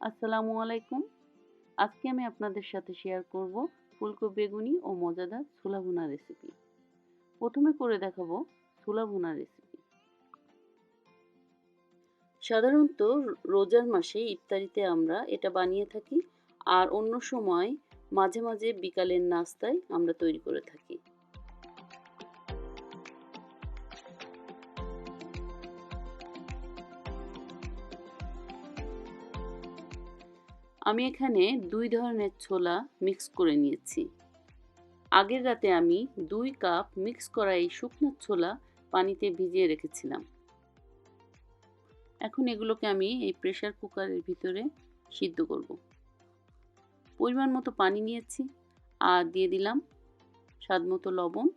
আসসালামু আলাইকুম। আজকে আমি আপনাদের সাথে শেয়ার করব ফুলকপি বেগুনি ও মজাদার ছোলা ভুনা রেসিপি। প্রথমে করে দেখাবো ছোলা ভুনা রেসিপি। সাধারণত রোজার মাসে ইফতারিতে আমরা এটা বানিয়ে থাকি, আর অন্য সময় মাঝে মাঝে বিকালের নাস্তায় আমরা তৈরি করে থাকি। আমি এখানে 2 ধরনের ছোলা মিক্স করে নিয়েছি। আগের রাতে আমি 2 কাপ মিক্স করা এই শুকনো ছোলা পানিতে ভিজিয়ে রেখেছিলাম। এখন এগুলোকে আমি এই প্রেসার কুকারের ভিতরে সিদ্ধ করব। পরিমাণ মতো পানি নিয়েছি আর দিয়ে দিলাম স্বাদ মতো লবণ।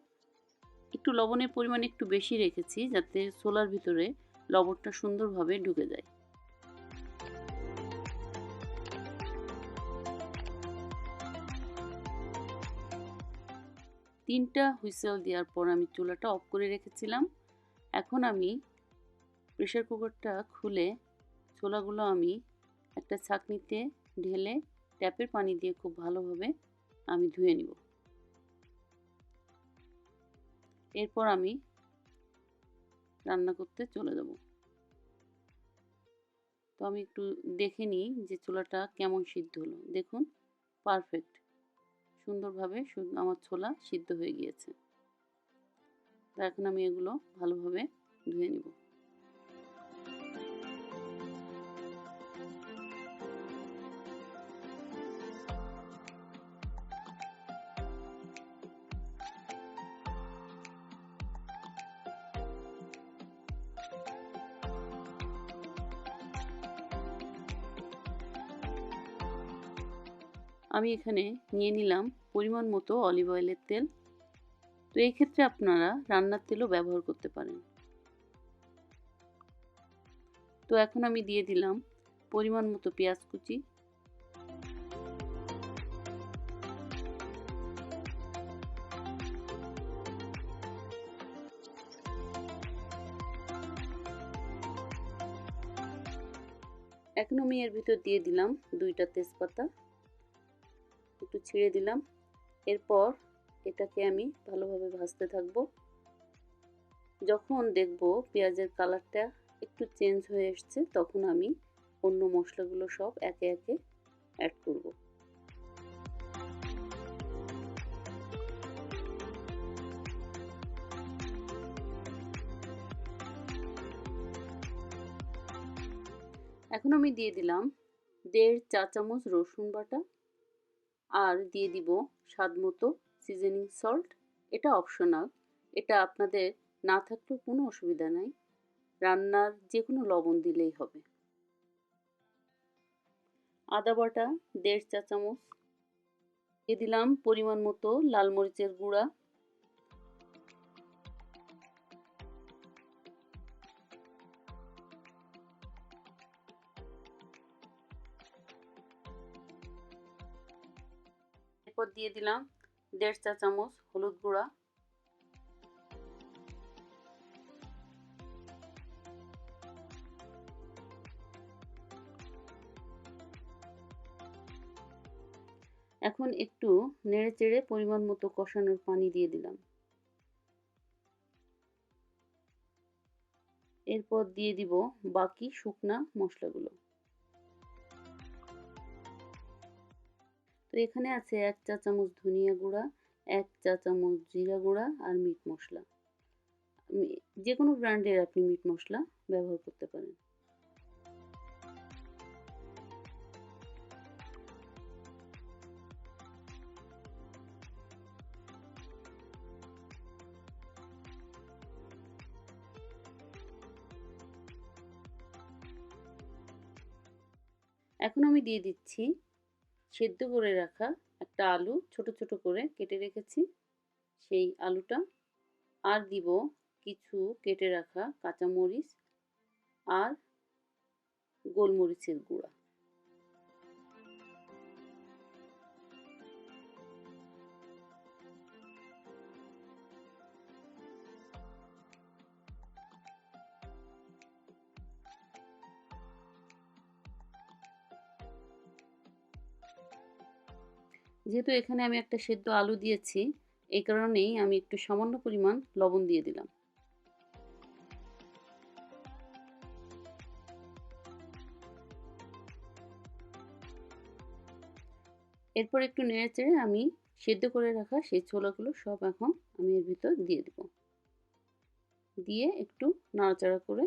একটু লবণের পরিমাণ একটু বেশি রেখেছি যাতে ছোলার ভিতরে লবণটা সুন্দরভাবে ঢুকে যায়। তিনটা হুইসেল দেওয়ার পর আমি চুলাটা অফ করে রেখেছিলাম। এখন আমি প্রেসার কুকারটা খুলে ছোলাগুলো আমি একটা ছাঁকনিতে ঢেলে ট্যাপের পানি দিয়ে খুব ভালোভাবে আমি ধুয়ে নিব। এরপর আমি রান্না করতে চলে যাব। তো আমি একটু দেখে নিই যে ছোলাটা কেমন সিদ্ধ হলো। দেখুন, পারফেক্ট, সুন্দরভাবে আমার ছোলা সিদ্ধ হয়ে গিয়েছে। তো এখন আমি এগুলো ভালোভাবে ধুয়ে নিব। আমি এখানে নিয়ে নিলাম পরিমাণ মতো অলিভ অয়েলের তেল। তো এই ক্ষেত্রে আপনারা রান্নার তেলও ব্যবহার করতে পারেন। তো এখন আমি দিয়ে দিলাম পরিমাণ মতো পেঁয়াজ কুচি। এখন আমি এর ভিতর দিয়ে দিলাম 2টা তেজপাতা, একটু ছিঁড়ে দিলাম। এরপর এটাকে আমি ভালোভাবে ভাজতে থাকবো। যখন দেখব পেঁয়াজের কালারটা একটু চেঞ্জ হয়ে এসছে, তখন আমি অন্য মশলাগুলো সব একে একে অ্যাড করব। এখন আমি দিয়ে দিলাম 1.5 চা চামচ রসুন বাটা, আর দিয়ে দিব স্বাদ মতো সিজনিং সল্ট। এটা অপশনাল, এটা আপনাদের না থাকলেও কোনো অসুবিধা নাই, রান্নার যে কোনো লবণ দিলেই হবে। আদা বাটা 1.5 চা চামচ, দিয়ে দিলাম পরিমাণ মতো লাল মরিচের গুঁড়া, এরপর দিয়ে দিলাম 1.5 চা চামচ হলুদ গুঁড়া, এখন একটু নেড়ে চেড়ে পরিমাণ মতো কষানোর পানি দিয়ে দিলাম। এরপর দিয়ে দিব বাকি শুকনা মশলাগুলো। তো এখানে আছে 1 চা চামচ ধনিয়া গুঁড়া, 1 চা চামচ জিরা গুঁড়া আর মিট মশলা। যে কোনো ব্র্যান্ডের আপনি মিট মশলা ব্যবহার করতে পারেন। এখন আমি দিয়ে দিচ্ছি সেদ্ধ করে রাখা একটা আলু, ছোট ছোট করে কেটে রেখেছি সেই আলুটা, আর দিব কিছু কেটে রাখা কাঁচামরিচ আর গোলমরিচের গুঁড়া। যেহেতু এখানে আমি একটা সেদ্ধ আলু দিয়েছি, এই কারণেই আমি একটু সামান্য পরিমাণ লবণ দিয়ে দিলাম। এরপর একটু নেড়েচেড়ে আমি সেদ্ধ করে রাখা সেই ছোলাগুলো সব এখন আমি এর ভিতর দিয়ে দেব। দিয়ে একটু নাড়াচাড়া করে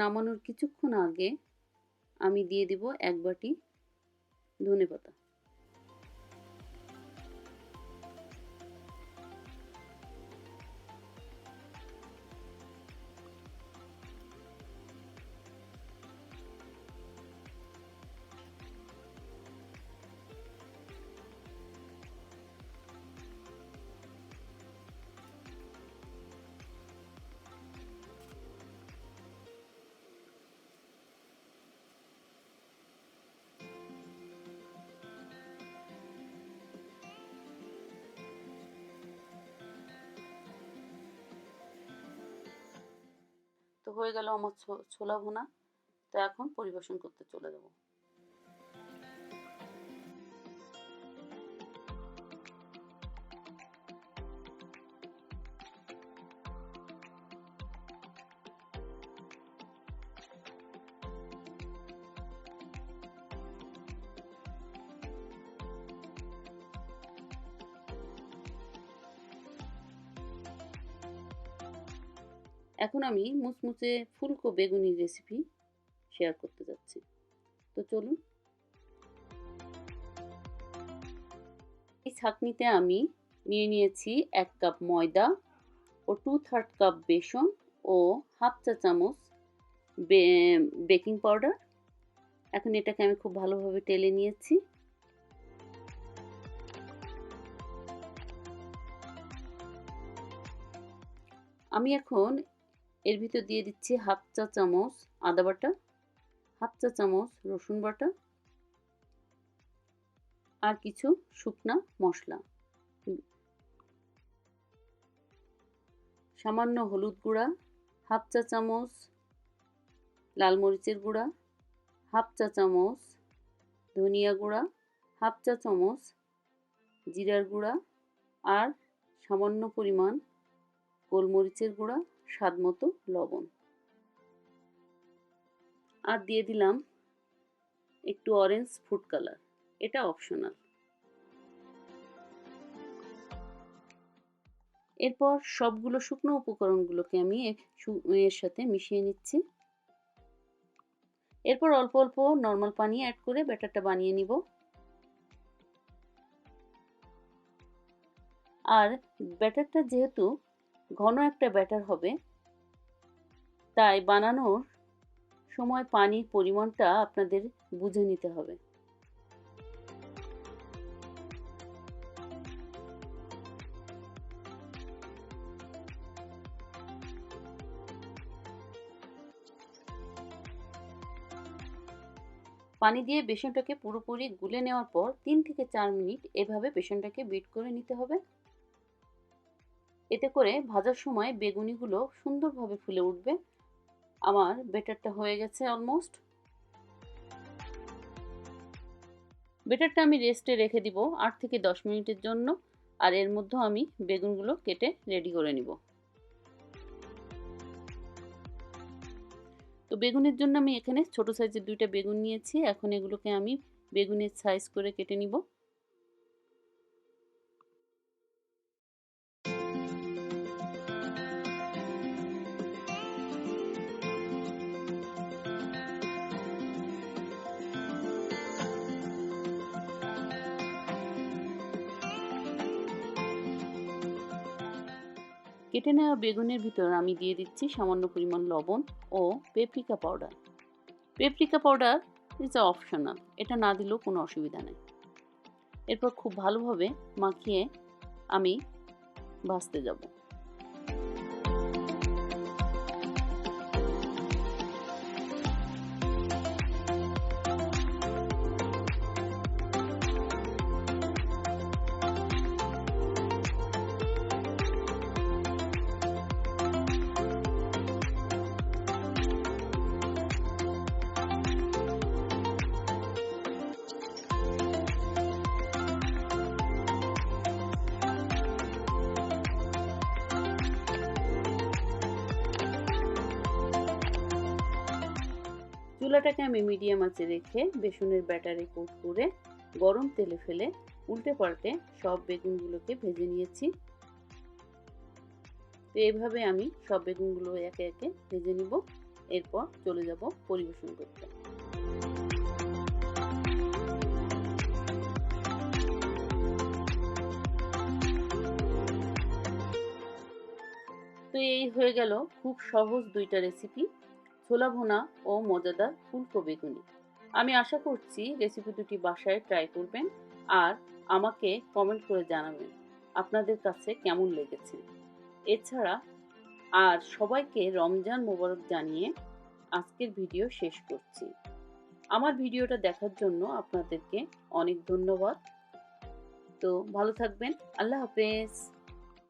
নামানোর কিছুক্ষণ আগে আমি দিয়ে দিব 1 বাটি ধনেপাতা। তো হয়ে গেল আমার ছোলা ভুনা। তো এখন পরিবেশন করতে চলে যাব। এখন আমি মুচমুচে ফুলকো বেগুনি রেসিপি শেয়ার করতে যাচ্ছি। তো চলুন। এই ছাঁকনিতে আমি নিয়ে নিয়েছি 1 কাপ ময়দা ও 2/3 কাপ বেসন ও হাফ চা চামচ বেকিং পাউডার। এখন এটাকে আমি খুব ভালোভাবে টেলে নিয়েছি। আমি এখন এর ভিতর দিয়ে দিচ্ছি হাফ চা চামচ আদা বাটা, হাফ চা চামচ রসুন বাটা আর কিছু শুকনা মশলা, সামান্য হলুদ গুঁড়া, হাফ চা চামচ লাল মরিচের গুঁড়া, হাফ চা চামচ ধনিয়া গুঁড়া, হাফ চা চামচ জিরার গুঁড়া আর সামান্য পরিমাণ গোলমরিচের গুঁড়া, স্বাদ মতো লবণ। আর দিয়ে দিলাম একটু অরেঞ্জ ফুড কালার, এটা অপশনাল। এরপর সবগুলো শুকনো উপকরণগুলোকে আমি এর সাথে মিশিয়ে নিচ্ছি। এরপর অল্প অল্প নর্মাল পানি অ্যাড করে ব্যাটারটা বানিয়ে নিব। আর ব্যাটারটা যেহেতু ঘন একটা ব্যাটার হবে, তাই বানানোর সময় পানির পরিমাণটা আপনাদের বুঝে নিতে হবে। পানি দিয়ে বেসনটাকে পুরোপুরি গুলে নেওয়ার পর 3 থেকে 4 মিনিট এভাবে বেসনটাকে বিট করে নিতে হবে। এতে করে ভাজার সময় বেগুনিগুলো সুন্দরভাবে ফুলে উঠবে। আমার ব্যাটারটা হয়ে গেছে অলমোস্ট। ব্যাটারটা আমি রেস্টে রেখে দিব 8 থেকে 10 মিনিটের জন্য। আর এর মধ্যে আমি বেগুনগুলো কেটে রেডি করে নিব। তো বেগুনের জন্য আমি এখানে ছোট সাইজের 2টা বেগুন নিয়েছি। এখন এগুলোকে আমি বেগুনের সাইজ করে কেটে নিব। কেটে নেওয়া বেগুনের ভিতর আমি দিয়ে দিচ্ছি সামান্য পরিমাণ লবণ ও paprika powder. Paprika powder is optional, এটা না দিলেও কোনো অসুবিধা নেই। এরপর খুব ভালোভাবে মাখিয়ে আমি ভাজতে যাব। চুলাটাকে আমি মিডিয়াম আঁচে রেখে বেসনের ব্যাটারে কোট করে গরম তেলে ফেলে উল্টে পাল্টে সব বেগুনগুলোকে ভেজে নিয়েছি। তো এইভাবে আমি সব বেগুনগুলো একে একে ভেজে নিব। এরপর চলে যাব পরিবেশন করতে। তো এই হয়ে গেল খুব সহজ দুইটা রেসিপি, ছোলা ভুনা ও মজাদার ফুলকো বেগুনি। আমি আশা করছি রেসিপি দুটি বাসায় ট্রাই করবেন আর আমাকে কমেন্ট করে জানাবেন আপনাদের কাছে কেমন লেগেছে। এছাড়া আর সবাইকে রমজান মোবারক জানিয়ে আজকের ভিডিও শেষ করছি। আমার ভিডিওটা দেখার জন্য আপনাদেরকে অনেক ধন্যবাদ। তো ভালো থাকবেন। আল্লাহ হাফেজ।